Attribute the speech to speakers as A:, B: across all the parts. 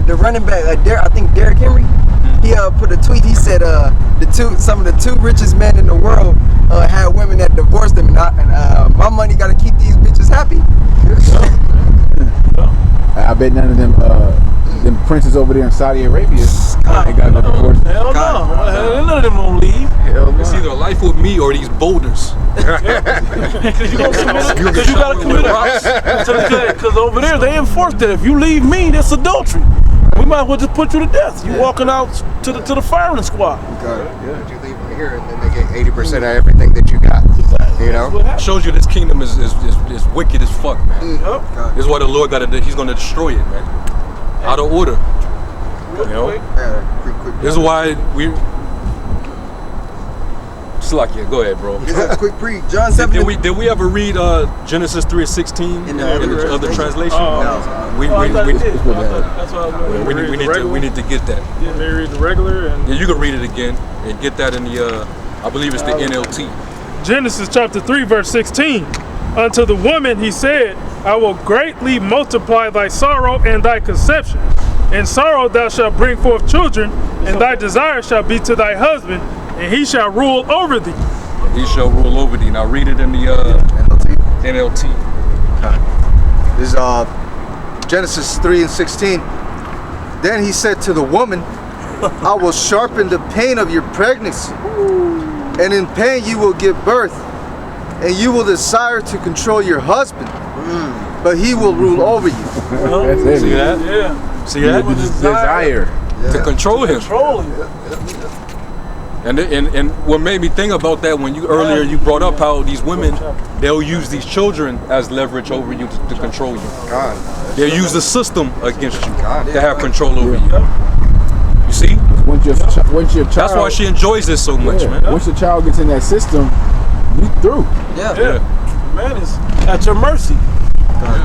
A: the running back, I think Derrick Henry, he put a tweet. He said some of the two richest men in the world had women that divorced them, and my money got to keep these bitches happy.
B: I bet none of them princes over there in Saudi Arabia ain't got no divorce.
C: Hell no. None of them gonna leave.
B: Hell no.
D: It's either life with me or these boulders.
C: Because you gotta commit it. Because over there they enforce that if you leave me, that's adultery. We might as well just put you to death. You walking out to the firing squad.
E: But you leave them here, and then they get 80% of everything that you got. You know,
D: shows you this kingdom is wicked as fuck, man. This is why the Lord got to. He's gonna destroy it, man. Out of order. You know.
E: Quick.
D: This is why we. Slakia, go ahead, bro.
A: Quick pre. John 7.
D: Did we ever read Genesis 3:16 in the other translation?
C: No.
D: We need to get that.
C: Yeah, they read the regular and
D: you can read it again and get that in the I believe it's the NLT.
F: Genesis chapter 3 verse 16. Unto the woman he said, I will greatly multiply thy sorrow and thy conception. In sorrow thou shalt bring forth children, and thy desire shall be to thy husband, and he shall rule over thee.
D: He shall rule over thee. Now read it in the NLT.
E: Okay. This is Genesis 3:16. Then he said to the woman, I will sharpen the pain of your pregnancy, and in pain you will give birth, and you will desire to control your husband, but he will rule over you.
D: See that?
C: yeah.
D: See that?
B: Desire.
D: To control him. And what made me think about that when earlier you brought up how these women, they'll use these children as leverage over you to control you. They'll use the system against you to have control over you. You see?
B: Once your child,
D: that's why she enjoys this so much, man.
B: Once your child gets in that system, you through.
C: Yeah. Man is at your mercy.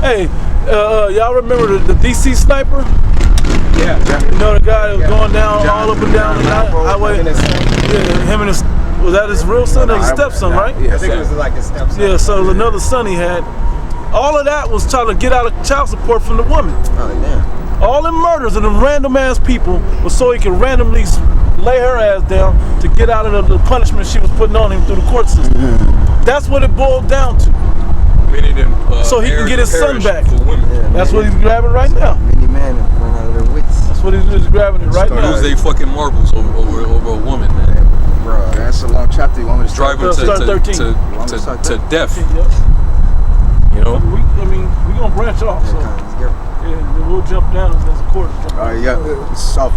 C: Hey, y'all remember the DC sniper?
E: Yeah.
C: You know the guy that was going down all up and down the highway? Yeah, him and his, was that his real son or his stepson, right?
E: I think it was like his stepson.
C: Yeah, so it was another son he had. All of that was trying to get out of child support from the woman.
A: Oh, damn.
C: All them murders of them random ass people was so he could randomly lay her ass down to get out of the punishment she was putting on him through the court system. That's what it boiled down to. So he can get his son back. That's what he's grabbing right now.
A: Many men have run out of their wits.
C: That's what he's grabbing it right now.
D: Lose they fucking marbles over a woman, man.
E: Bro, that's a long chapter. You want me to
D: Drive her to death. You know?
C: We're going to branch off. So. Yeah, we'll jump down as a quarter.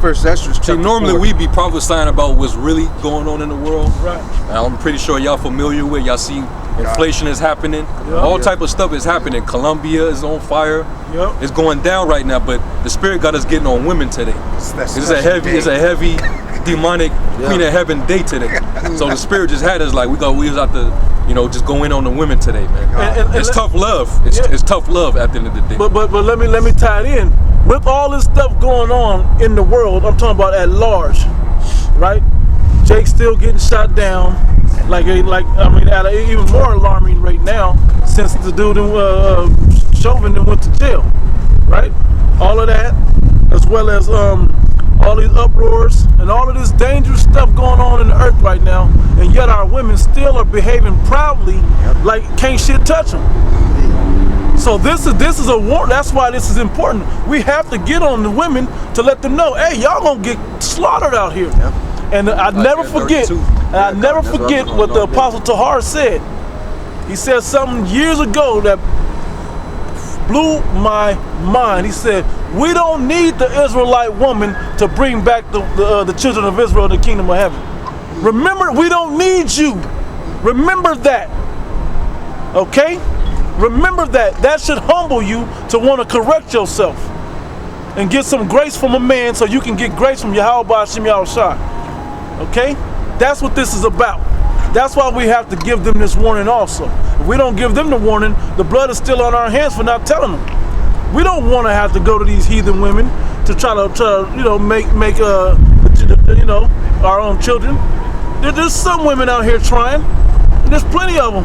E: First Esdras.
D: See, normally we be prophesying about what's really going on in the world.
C: Right.
D: And I'm pretty sure y'all familiar with. Y'all see inflation is happening. All type of stuff is happening. Colombia is on fire. It's going down right now. But the Spirit got us getting on women today. It's a heavy demonic Queen of Heaven day today. So the Spirit just had us like we was out to just go in on the women today, man. And it's tough love. It's tough love at the end of the day.
C: But let me tie it in. With all this stuff going on in the world, I'm talking about at large, right? Jake's still getting shot down, at an even more alarming rate now since the dude in Chauvin went to jail, right? All of that, as well as all these uproars and all of this dangerous stuff going on in the earth right now, and yet our women still are behaving proudly like can't shit touch them. So this is a war. That's why this is important. We have to get on the women to let them know, hey, y'all gonna get slaughtered out here. And I never forget what the Apostle Tahar said. He said something years ago that blew my mind. He said, we don't need the Israelite woman to bring back the children of Israel in the kingdom of heaven. Remember, we don't need you. Remember that. Okay? Remember that. That should humble you to want to correct yourself and get some grace from a man so you can get grace from Yahweh Hashem Yahushua. Okay? That's what this is about. That's why we have to give them this warning also. If we don't give them the warning, the blood is still on our hands for not telling them. We don't want to have to go to these heathen women to try to make our own children. There's some women out here trying. There's plenty of them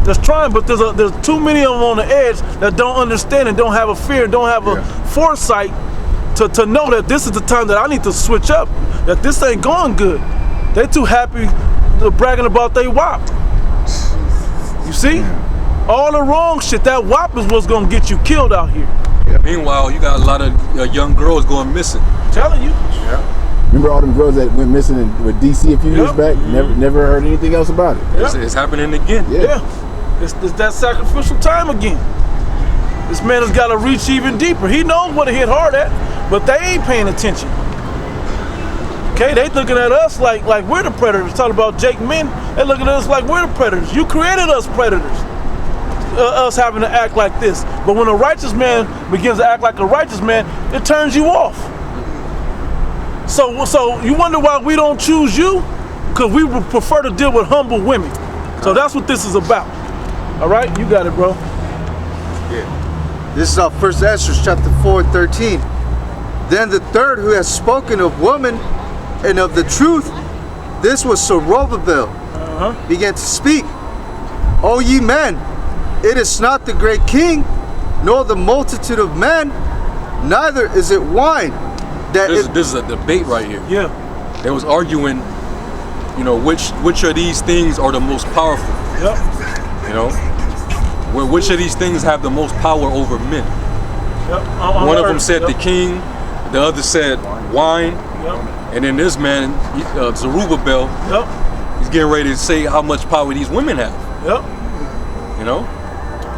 C: that's trying, but there's too many of them on the edge that don't understand and don't have a fear, don't have a foresight to know that this is the time that I need to switch up, that this ain't going good. They too happy bragging about they WAP. You see? All the wrong shit, that WAP is what's gonna get you killed out here.
D: Yeah. Meanwhile, you got a lot of young girls going missing.
C: I'm telling you.
D: Yeah.
B: Remember all them girls that went missing with DC a few years back? Never heard anything else about it.
D: It's happening again.
C: Yeah. It's that sacrificial time again. This man has got to reach even deeper. He knows what to hit hard at, but they ain't paying attention. Okay, they looking at us like we're the predators. Talking about Jake men, they looking at us like we're the predators. You created us predators. Us having to act like this. But when a righteous man begins to act like a righteous man, it turns you off. So you wonder why we don't choose you? Because we would prefer to deal with humble women. So that's what this is about. All right, you got it, bro.
E: Yeah. This is our first Ezra, chapter 4:13. Then the third, who has spoken of woman and of the truth, this was Zerubbabel, began to speak. O ye men, it is not the great king, nor the multitude of men, neither is it wine.
D: This is a debate right here.
C: Yeah.
D: They was arguing, you know, which of these things are the most powerful.
C: Yep.
D: You know, which of these things have the most power over men.
C: Yep.
D: One of them said the king, the other said wine, and then this man, Zerubbabel, he's getting ready to say how much power these women have.
C: Yep.
D: You know,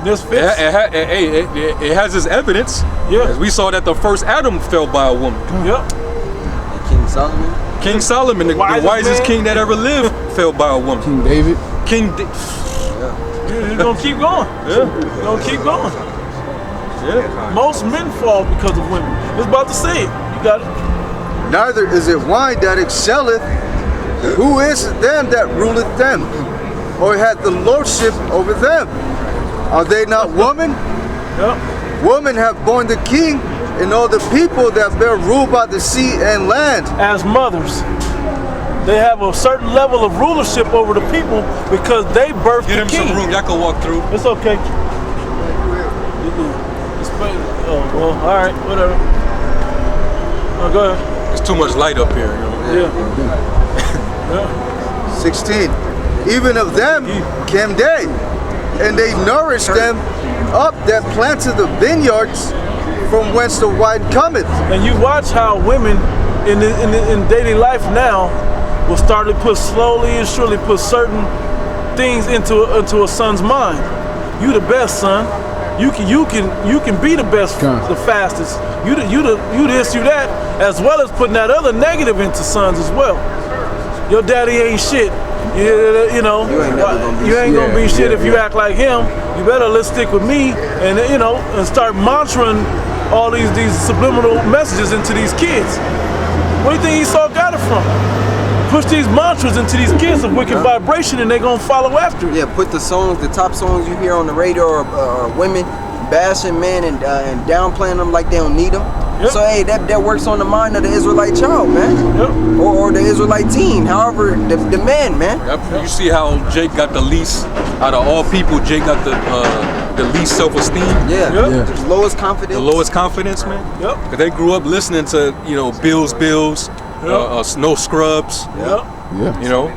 C: this fits.
D: It has its evidence.
C: Yeah.
D: As we saw that the first Adam fell by a woman.
C: Yep.
A: King Solomon.
D: King Solomon, the wisest king that ever lived, fell by a woman.
B: King David.
C: You're gonna keep going.
D: Yeah.
C: You're gonna keep going.
D: Yeah.
C: Most men fall because of women. I was about to say it. You got it.
E: Neither is it wine that excelleth. Who is them that ruleth them, or hath the lordship over them? Are they not women?
C: Yep.
E: Women have borne the king, and all the people that bear rule by the sea and land.
C: As mothers, they have a certain level of rulership over the people because they birthed
D: Get
C: the
D: him
C: king.
D: some room. Y'all can walk through.
C: It's okay. Oh, well, all right, whatever. Oh, go ahead.
D: There's too much light up here. You know?
C: Yeah.
E: 16. Even of them came they, and they nourished them up that planted the vineyards from whence the wine cometh.
C: And you watch how women in daily life now will start to put slowly and surely put certain things into a son's mind. You the best, son. You can be the best, the fastest. You this, you that, as well as putting that other negative into sons as well. Your daddy ain't shit. You know, you ain't gonna be shit if you act like him. You better let's stick with me, and and start mantraing all these subliminal messages into these kids. Where do you think Esau got it from? Push these mantras into these kids of wicked vibration, and they're gonna follow after it.
A: Yeah, put the top songs you hear on the radio are women bashing men and downplaying them like they don't need them.
C: Yep.
A: So hey, that works on the mind of the Israelite child, man.
C: Yep.
A: Or the Israelite teen, however, the man, man.
D: Yep. You see how Jake got the least out of all people. Jake got the least self-esteem.
A: Yeah.
C: Yep.
A: The lowest confidence.
D: The lowest confidence, man.
C: Yep.
D: 'Cause they grew up listening to Bills, No Scrubs.
C: Yep.
B: Yeah.
D: You know.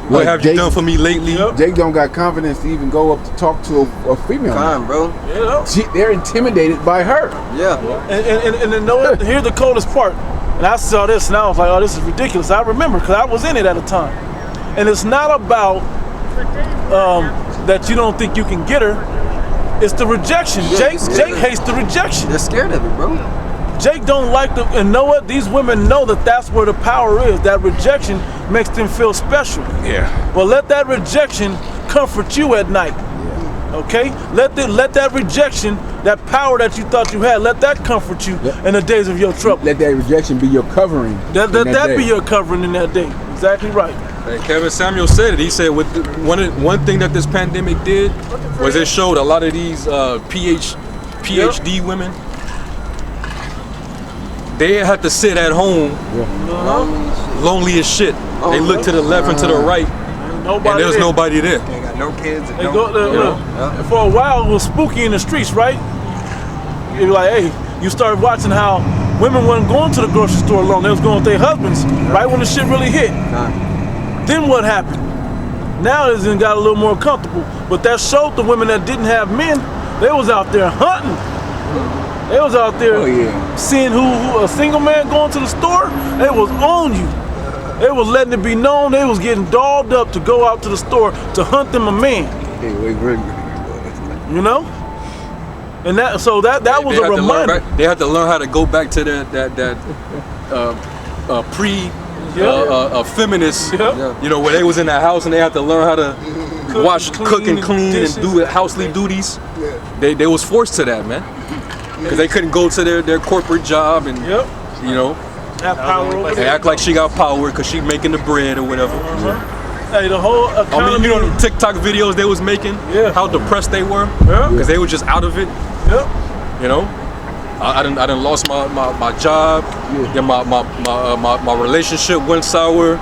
D: What have you done for me lately?
C: Yep.
B: Jake don't got confidence to even go up to talk to a female.
A: Fine, bro.
C: Yeah.
B: They're intimidated by her.
A: Yeah.
C: And then here's the coldest part. And I saw this and I was like, oh, this is ridiculous. I remember because I was in it at the time. And it's not about that you don't think you can get her. It's the rejection.
A: Yeah,
C: Jake hates the rejection.
A: They're scared of it, bro.
C: Jake don't like the, and know what? These women know that's where the power is. That rejection makes them feel special.
D: Yeah.
C: Well, let that rejection comfort you at night. Okay? Let that rejection, that power that you thought you had, let that comfort you in the days of your trouble.
B: Let that rejection be your covering.
C: Let that be your covering in that day. Exactly right.
D: And Kevin Samuel said it. He said one thing that this pandemic did was it showed a lot of these PhD women. They had to sit at home, lonely as shit. They look to the left and to the right, and there's nobody there.
A: They got no kids.
C: And for a while, it was spooky in the streets, right? You're like, hey, you started watching how women wasn't going to the grocery store alone. They was going with their husbands right when the shit really hit. Then what happened? Now it's got a little more comfortable. But that showed the women that didn't have men, they was out there hunting. They was out there seeing who a single man going to the store, they was on you. They was letting it be known they was getting dolled up to go out to the store to hunt them a man. You know? And that was a reminder.
D: They had to learn how to go back to that feminist, you know, where they was in that house and they had to learn how to cook and clean and do housely duties. They was forced to that, man, because they couldn't go to their corporate job and you know,
C: have power over
D: and act like she got power because she making the bread or whatever.
C: Hey, the whole economy.
D: I mean, you know, the TikTok videos they was making, how depressed they were, because they were just out of it. You know, I done lost my job. Then my relationship went sour.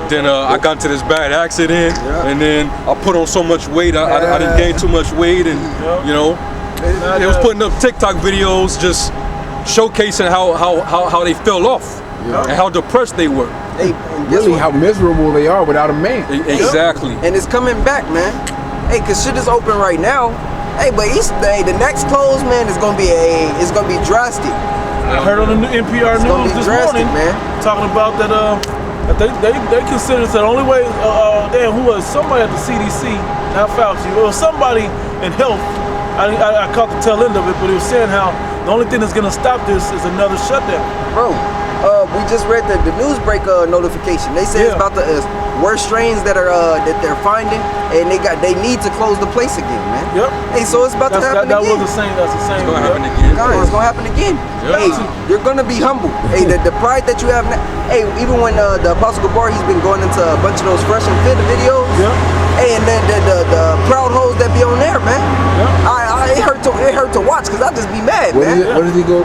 D: Then I got into this bad accident, and then I put on so much weight. I didn't gain too much weight, and you know, they was putting up TikTok videos just showcasing how they fell off and how depressed they were.
A: Hey,
B: really, how miserable they are without a man.
D: Exactly.
A: And it's coming back, man. Hey, cause shit is open right now. Hey, but the next close, man, is gonna be drastic.
C: I heard on the NPR news this morning,
A: man,
C: talking about that they consider that the only way. Who was somebody at the CDC, not Fauci, or somebody in health. I caught the tail end of it, but he was saying how the only thing that's gonna stop this is another shutdown.
A: Bro, we just read the news break notification. They say it's about the worst strains that they're finding, and they need to close the place again, man. Hey, so it's about to happen again.
C: That's the same.
D: It's gonna happen again.
A: It's gonna happen again. Hey, you're gonna be humble. Hey, the pride that you have now. Hey, even when the Apostle Gabar, he's been going into a bunch of those fresh and fit videos. Hey, and then the proud hoes that be on there, man. It hurt to watch because I just be mad, man.
B: What does he go?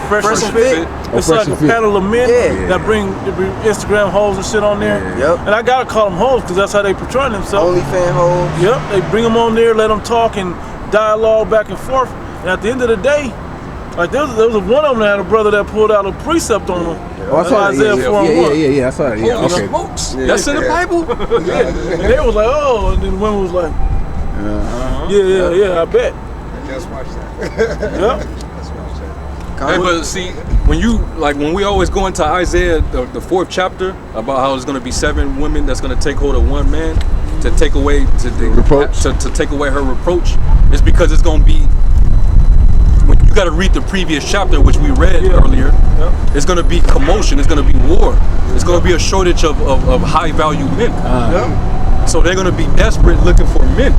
A: Fresh and fit.
C: It's like a panel of men that bring Instagram hoes and shit on there. And I gotta call them hoes because that's how they portray themselves.
A: Only fan hoes.
C: They bring them on there, let them talk and dialogue back and forth. And at the end of the day, like there was one of them that had a brother that pulled out a precept on him.
B: Oh, I saw that. Yeah, I saw that. Yeah, okay.
D: That's in the Bible.
C: And they was like, oh, and then the women was like, yeah, I bet.
E: Just watch that.
D: Hey, but see, when we always go into Isaiah, the 4th chapter, about how it's going to be 7 women that's going to take hold of one man to take away to take away her reproach, it's because it's going to be. When you got to read the previous chapter, which we read earlier, it's going to be commotion. It's going to be war. It's going to be a shortage of high value men. So they're going to be desperate looking for men,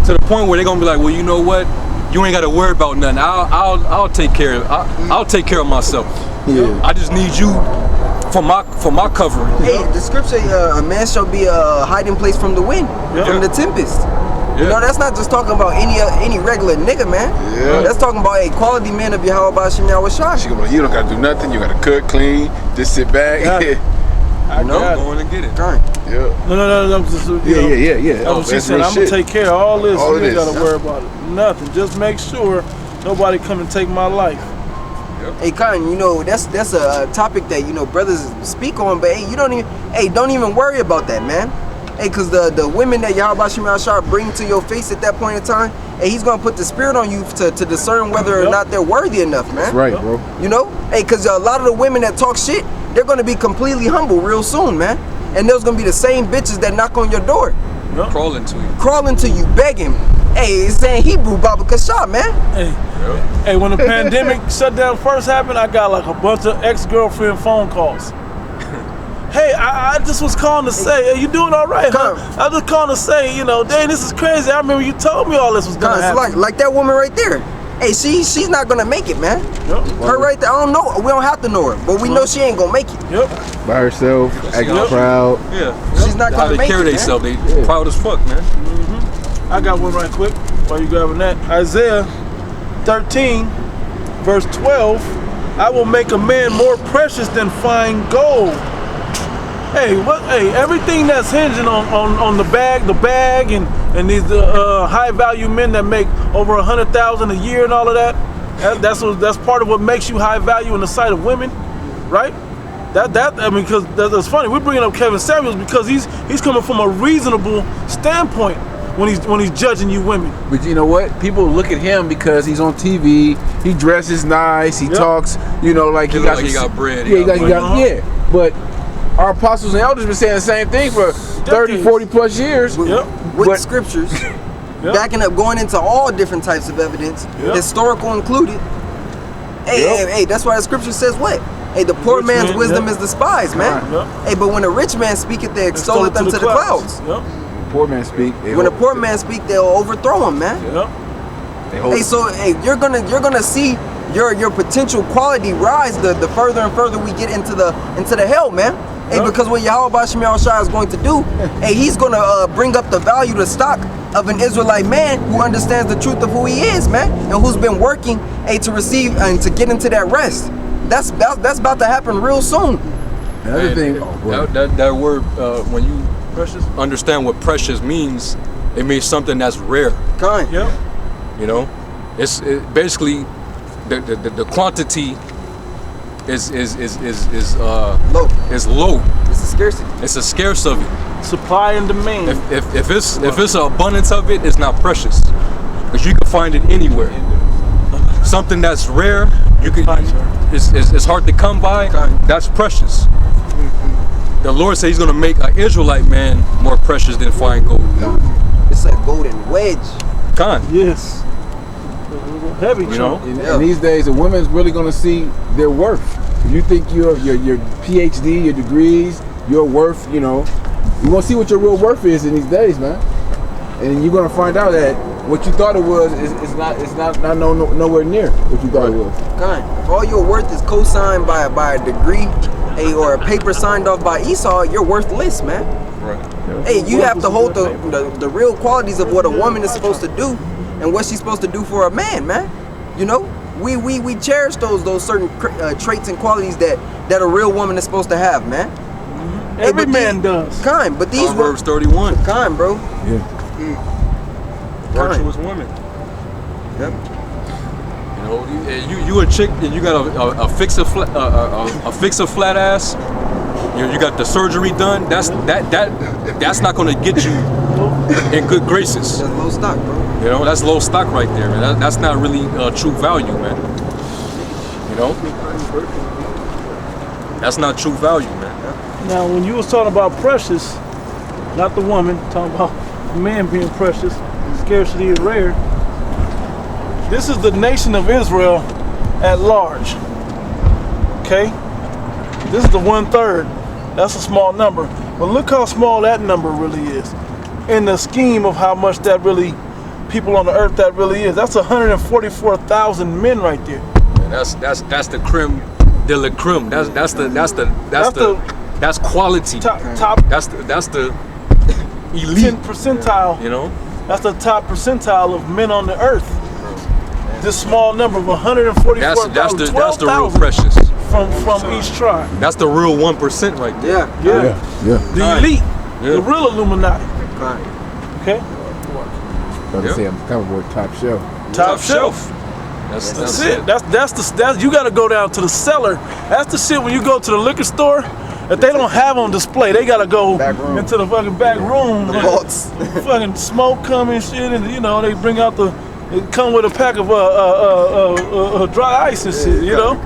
D: to the point where they're going to be like, well, you know what? You ain't got to worry about nothing. I'll take care of. I'll take care of myself. I just need you for my covering.
A: Hey, the scripture, a man shall be a hiding place from the wind, from the tempest. You know, that's not just talking about any regular nigga, man. That's talking about a quality man of Yahweh Shem Yahweh Shai.
B: You don't got to do nothing. You got to cook, clean, just sit back.
D: I know. Going and get it.
C: No. Just,
B: yeah.
C: That's what she said. I'm gonna take care of all this. You ain't gotta worry about it. Nothing. Just make sure nobody come and take my life.
A: Hey, Khan, you know that's a topic that brothers speak on, but hey, don't even worry about that, man. Hey, cause the women that Yahweh Shem Yahweh Shai bring to your face at that point in time, hey, he's gonna put the spirit on you to discern whether or not they're worthy enough, man.
B: That's right, bro.
A: You know, hey, cause a lot of the women that talk shit, they're gonna be completely humble real soon, man. And there's gonna be the same bitches that knock on your door, crawling to you, begging. Hey, it's saying Hebrew, Baba Kasha, man.
C: Hey, when the pandemic shutdown first happened, I got like a bunch of ex-girlfriend phone calls. Hey, I just was calling to say, hey, you doing all right, huh? I just calling to say, dang, this is crazy. I remember you told me all this was gonna happen.
A: Like that woman right there. Hey, she's not gonna make it, man. Her right there, I don't know. We don't have to know her, but we know she ain't gonna make it.
B: By herself, acting proud.
A: She's not gonna make it.
D: How they carry themselves, they proud as fuck, man.
C: I got one right quick while you grabbing that. Isaiah 13, verse 12. I will make a man more precious than fine gold. Hey, everything that's hinging on the bag and these high value men that make over 100,000 a year and all of that, That's part of what makes you high value in the sight of women, right? I mean, because that's funny. We're bringing up Kevin Samuels because he's coming from a reasonable standpoint when he's judging you women.
B: But you know what? People look at him because he's on TV. He dresses nice. He talks. You know, like he got
D: bread.
B: Yeah, he got yeah. But our apostles and elders been saying the same thing for 30, 40 plus years.
A: With scriptures, backing up, going into all different types of evidence, historical included. Hey, that's why the scripture says what? Hey, the poor man's wisdom is despised, man. Hey, but when a rich man speaketh, they extol it them to the clouds.
B: Poor man speak.
A: When a poor man speak, they'll overthrow him, man. Hey, so you're gonna see your potential quality rise the further and further we get into the hell, man. Hey, because what Yahweh Shemel Shai is going to do, hey, he's gonna bring up the value, the stock of an Israelite man who understands the truth of who he is, man, and who's been working, hey, to receive and to get into that rest. That's about to happen real soon.
B: Another thing,
D: that word, when you understand what precious means, it means something that's rare.
A: Kind.
D: You know, it's basically the quantity is
A: low.
D: Is low.
A: It's a scarcity.
D: It's a scarce of it.
C: Supply and demand.
D: If it's an abundance of it, it's not precious, because you can find it anywhere. Something that's rare, it's hard to come by. That's precious. The Lord said He's going to make an Israelite man more precious than fine gold.
A: It's a golden wedge.
C: Yes. Heavy,
D: you know.
B: In these days, a woman's really going to see their worth. If you think your PhD, your degrees, your worth, you know, you want to see what your real worth is in these days, man. And you're going to find out that what you thought it was is not nowhere near what you thought it was.
A: If all your worth is co-signed by a degree, or a paper signed off by Esau, you're worthless, man.
D: Right.
A: Hey, you have to hold the real qualities of what a woman is supposed to do and what she's supposed to do for a man, man. You know, we cherish those certain traits and qualities that a real woman is supposed to have, man.
C: Every man does.
A: But these
D: Proverbs 31.
A: bro.
D: Virtuous women. Yep. You know, you a chick and you got a fix a flat ass. You got the surgery done. That's not gonna get you in good graces.
A: That's low stock, bro.
D: You know, that's low stock right there, man. That's not really true value, man. You know, that's not true value, man.
C: Now, when you was talking about precious, not the woman, talking about the man being precious, scarcity is rare. This is the nation of Israel at large. Okay? This is the 1/3. That's a small number. But look how small that number really is. In the scheme of how much that really, people on the earth that really is. That's 144,000 men right there.
D: And that's the creme de la creme. That's quality.
C: Top.
D: That's the elite
C: 10 percentile.
D: You know?
C: That's the top percentile of men on the earth. This small number of 144,000.
D: That's the real precious.
C: From each tribe.
D: That's the real 1% right there.
C: Yeah. The elite.
D: Yeah.
C: The real Illuminati. Okay?
B: Gotta say, I'm cover boy top shelf.
C: Top shelf. That's it. That's you gotta go down to the cellar. That's the shit when you go to the liquor store. If they don't have on display, they gotta go into the fucking back room.
A: The vaults.
C: Fucking smoke coming shit, and you know they bring out they come with a pack of dry ice and shit. You know,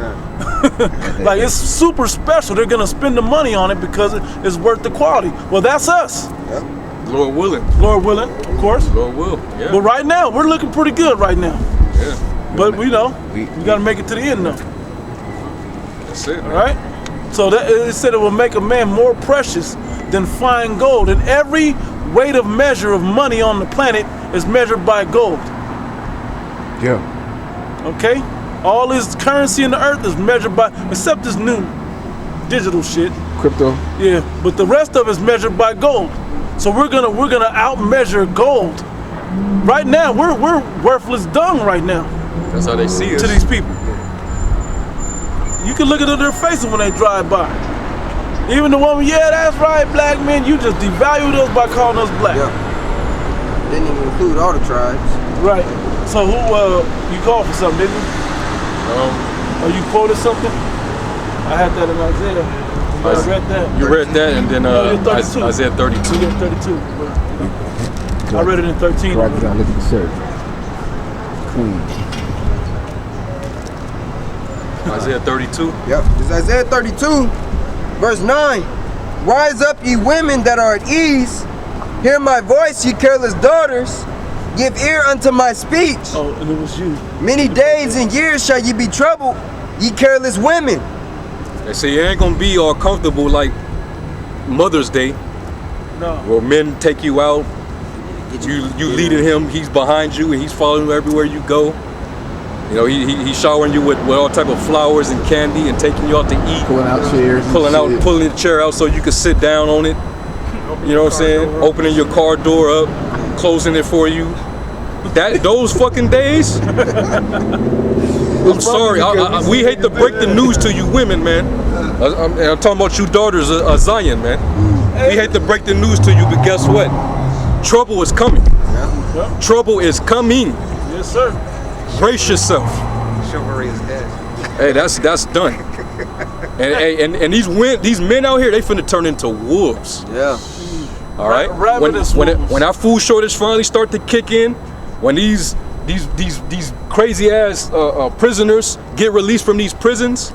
C: like it's super special. They're gonna spend the money on it because it's worth the quality. Well, that's us.
D: Lord willing.
C: Lord willing, of course.
D: Lord will. Yeah.
C: But right now, we're looking pretty good right now.
D: Yeah.
C: But we gotta make it to the end though.
D: That's it.
C: All right. So it said it will make a man more precious than fine gold. And every weight of measure of money on the planet is measured by gold.
B: Yeah.
C: Okay? All this currency in the earth is measured by, except this new digital shit.
B: Crypto.
C: Yeah. But the rest of it is measured by gold. So we're gonna outmeasure gold. Right now, we're worthless dung right now.
D: That's how they see us.
C: To these people. You can look at their faces when they drive by. Even the woman, yeah, that's right, black men, you just devalued us by calling us black.
A: Yeah. Didn't even include all the tribes.
C: Right. So who, you called for something, didn't you? Oh, you quoted something? I had that in Isaiah. I read that.
D: You read that, and then Isaiah 32.
C: Yeah, 32. I read it in 13.
B: Right down, look at the shirt. Clean.
D: Isaiah 32.
A: Yep. It's Isaiah 32, verse 9. Rise up, ye women that are at ease. Hear my voice, ye careless daughters. Give ear unto my speech.
C: Oh, and it was you.
A: Many days and years shall ye be troubled, ye careless women.
D: They say it ain't gonna be all comfortable like Mother's Day,
C: No.
D: where men take you out. You leading him, he's behind you, and he's following you everywhere you go. You know, he's showering you with all type of flowers and candy and taking you out to eat.
B: Pulling out chairs.
D: Pulling the chair out so you can sit down on it. You know what I'm saying? Opening your car door up, closing it for you. Those fucking days. I'm sorry. We hate to break the news to you women, man. I'm talking about you daughters of Zion, man. We hate to break the news to you, but guess what? Trouble is coming.
C: Yeah.
D: Trouble is coming.
C: Yes, sir.
D: Brace yourself.
E: Chivalry is dead.
D: Hey, that's done. And these men out here, they finna turn into wolves.
A: Yeah.
D: All right.
C: Ravenous
D: When
C: wolves.
D: our food shortage finally start to kick in, when these crazy ass prisoners get released from these prisons,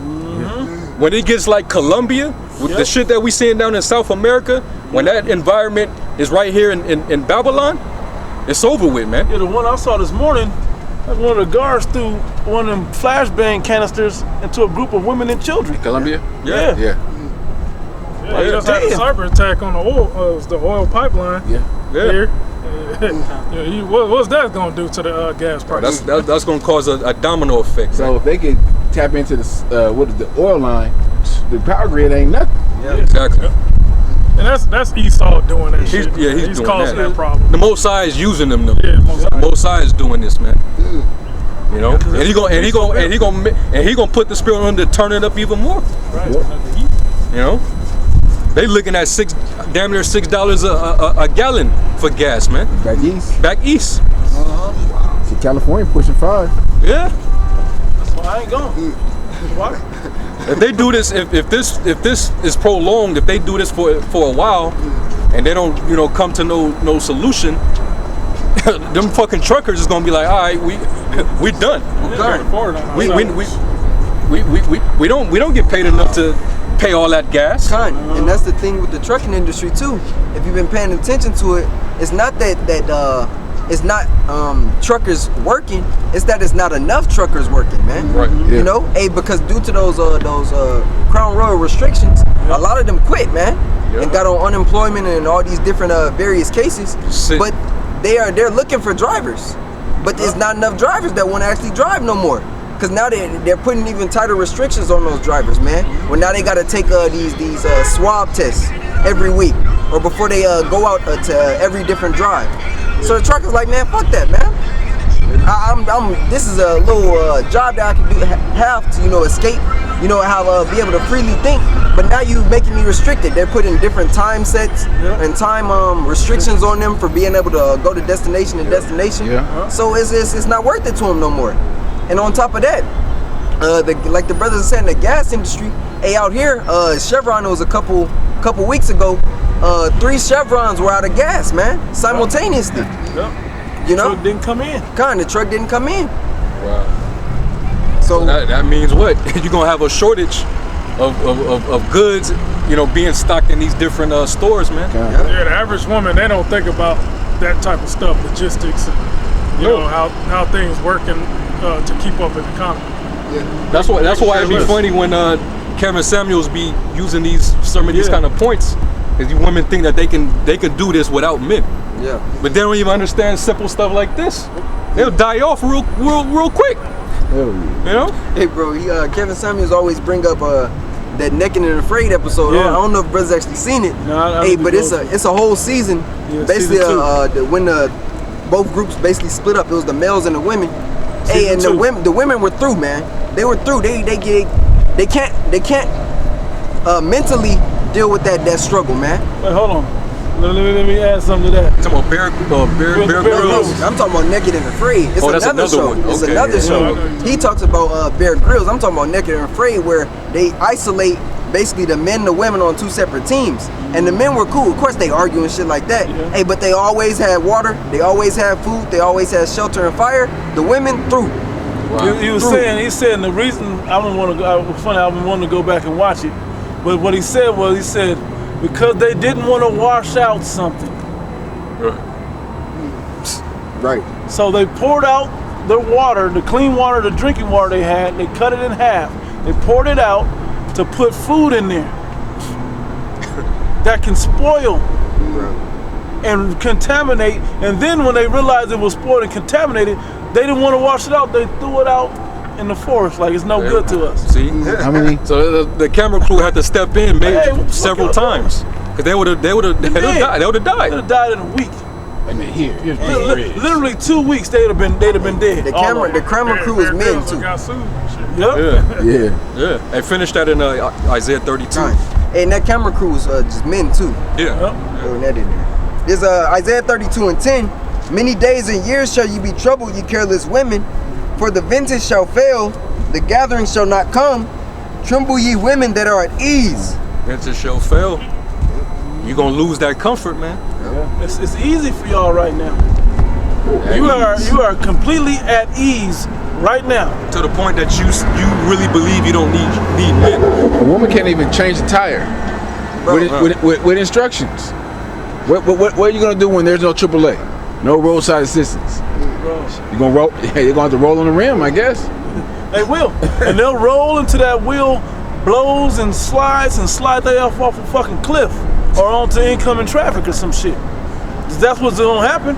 D: when it gets like Colombia, with the shit that we seeing down in South America, when that environment is right here in Babylon, it's over with, man.
C: Yeah, the one I saw this morning, like one of the guards threw one of them flashbang canisters into a group of women and children.
B: Colombia?
C: Yeah.
B: Yeah.
F: Yeah, he just had a cyber attack on the oil pipeline.
B: Yeah.
F: Here. Yeah, what's that gonna do to the gas price?
D: That's gonna cause a domino effect.
B: So if they could tap into the oil line, the power grid ain't nothing.
D: Yeah, exactly.
F: And that's Esau doing that shit.
D: Yeah, he's doing
F: causing
D: that.
F: that problem.
D: The Most High is using them though.
F: Yeah,
D: Most High is doing this, man. You know, and he gonna put the spirit on him to turn it up even more.
C: Right.
D: You know, they looking at damn near $6 a gallon for gas, man.
B: Back east.
D: Back east.
B: See, California pushing 5.
D: Yeah.
C: That's why I ain't going. Why?
D: If they do this, if this is prolonged, if they do this for a while, and they don't, come to no solution, them fucking truckers is gonna be like, all right, we done. We don't get paid enough to pay all that gas.
A: And that's the thing with the trucking industry too. If you've been paying attention to it, it's not that it's not truckers working, it's that it's not enough truckers working, man.
D: Right.
A: You know, because due to those Crown Royal restrictions, a lot of them quit, man, and got on unemployment and all these different various cases. But they're looking for drivers, but there's not enough drivers that want to actually drive no more. Cause now they're putting even tighter restrictions on those drivers, man. Well, now they got to take these swab tests every week, or before they go out to every different drive. So the trucker's like, man, fuck that, man. This is a little job that I can have to escape, be able to freely think. But now you making me restricted. They're putting different time sets and time restrictions on them for being able to go to destination to destination. So it's not worth it to them no more. And on top of that, like the brothers are saying, the gas industry, out here, Chevron, it was a couple weeks ago, 3 Chevrons were out of gas, man, simultaneously. You know,
C: truck didn't come in.
A: The truck didn't come in.
D: Wow.
A: So
D: that means what? You're gonna have a shortage of goods, being stocked in these different stores, man.
F: Yeah, the average woman, they don't think about that type of stuff, logistics, and how things working to keep up with the economy.
D: That's why it'd be funny when Kevin Samuels be using some of these kind of points, because you women think that they can do this without men.
A: Yeah.
D: But they don't even understand simple stuff like this. They'll die off real quick.
B: Hell yeah.
D: You know?
A: Hey, bro, Kevin Samuels always bring up that Naked and Afraid episode.
C: Yeah.
A: I don't know if brothers actually seen it.
C: No, I
A: hey, but it's a whole season.
C: Yeah,
A: basically,
C: season 2.
A: when both groups basically split up, it was the males and the women. Hey, and
C: Season 2.
A: the women were through, man. They were through. They can't mentally deal with that struggle, man.
C: Wait, hold on. Let me add something to that.
D: Talking about Bear Grylls.
A: I'm talking about Naked and Afraid. It's
D: that's
A: another
D: another
A: show.
D: one.
A: It's
D: Okay,
A: another
D: yeah.
A: show. He talks about Bear Grylls. I'm talking about Naked and Afraid, where they isolate basically the men and the women on two separate teams. And the men were cool. Of course, they argue and shit like that.
C: Yeah.
A: Hey, but they always had water. They always had food. They always had shelter and fire. The women through.
C: He said the reason I don't want to go. It was funny. I wanted to go back and watch it, but what he said because they didn't want to wash out something.
A: Right.
C: So they poured out the water, the clean water, the drinking water they had. They cut it in half. They poured it out to put food in there that can spoil and contaminate. And then when they realized it was spoiled and contaminated, they didn't want to wash it out. They threw it out in the forest like it's no good to us.
D: See?
B: How many?
D: So the camera crew had to step in several times. Because they would have died. They would have died.
C: They would have died in a week.
B: I mean, here's
C: Literally 2 weeks they'd have been dead.
A: The camera crew is men too.
F: Got sued and shit.
C: Yep.
D: Yeah. They finished that in Isaiah 32.
A: Right. And that camera crew was just men too.
D: Yeah.
A: Throwing that in there. There's Isaiah 32:10. Many days and years shall you be troubled, ye careless women, for the vintage shall fail, the gathering shall not come. Tremble ye women that are at ease.
D: Vintage shall fail. You're gonna lose that comfort, man.
C: It's easy for y'all right now. You are completely at ease right now.
D: To the point that you really believe you don't need men.
B: A woman can't even change the tire with instructions. What are you gonna do when there's no AAA, no roadside assistance? You're gonna roll. You're gonna have to roll on the rim, I guess.
C: They will, and they'll roll into that wheel, blows and slides they off a fucking cliff or onto incoming traffic or some shit. That's what's gonna happen.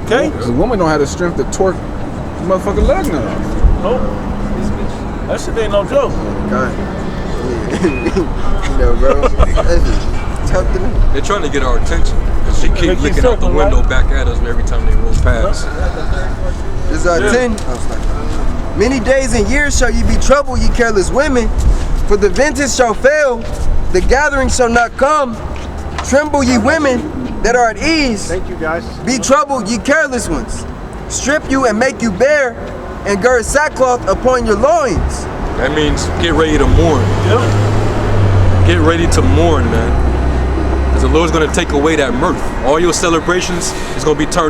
C: Okay.
B: The woman don't have the strength to torque the motherfucking leg now.
C: Nope. That shit ain't no joke.
A: God. You know, bro. That's just tough to know.
D: They're trying to get our attention. Because she keep looking out the window back at us every time they roll past.
A: This 10. Many days and years shall ye be troubled, ye careless women, for the vintage shall fail, the gathering shall not come. Tremble ye women that are at ease.
E: Thank you, guys.
A: Be troubled, ye careless ones. Strip you and make you bare, and gird sackcloth upon your loins.
D: That means get ready to mourn.
C: Yep.
D: Get ready to mourn, man. Because the Lord's going to take away that mirth. All your celebrations is going to be turned